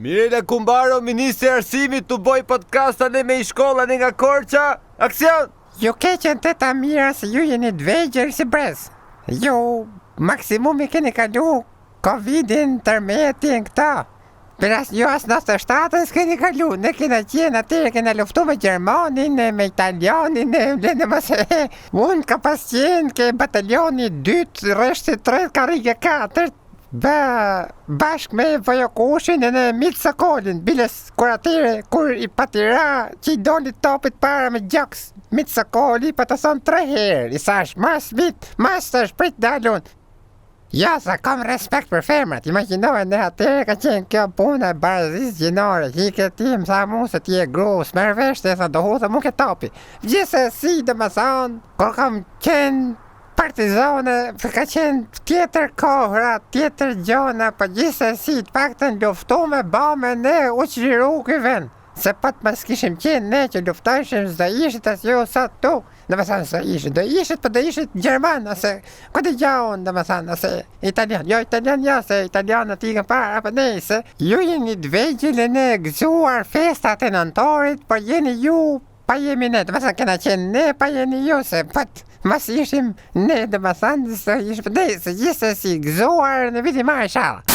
Mirela Kumbaro, Ministri i Arsimit, të boj podcast tani me i shkolla nga Korça. Aksion! Ju keqen të ta mira se ju jeni të vegjër si brez. Ju maksimumi keni kalu Covidin tërmetin këta. Për ju as 97 s'keni kalu. Ne kena qenë atyre, kena luftu me Gjermanin, me Italianin, ne mëse. Unë ka pas qenë ke batalioni 2, rreshti 3, karike 4. Bashk me Vojokushin e në Mitë Sokolin, biles kur i patira që i doli topit para me gjoks Mitë Sokoli, pa të thonë 3 herë, i sash, mas të shprit dalun. Ja, sa kam respekt për femrat, imaginoj në atyre ka qenë kjo puna e barazis gjinore, hike tim, sa mu se ti e gru, smerveshte, sa dohu dhe mu ke topi. Gjithse si dhe më thonë, kur kam qenë partizane, ka qenë tjetër kohra, tjetër gjona, për gjithsesi të paktën luftu me bame ne uqriru këj vend. Se pat mas kishim qenë ne që luftojshim s'do ishit as ju sot tu. Dhe me thanë s'do ishit, do ishit Gjerman, ose këtë gjaun, dhe me thanë, ose Italian. Jo, Italian ja, se Italianët i kanë para, për ne, se ju jeni të vegjil e ne gëzuar festat e nëntorit, por jeni ju pa jemi ne, dhe me thanë kena qenë ne pa jeni ju, se pat mas ishim ne, dhe me thanë, se ishim ne, se gjithse si gëzuar në viti marrë shala.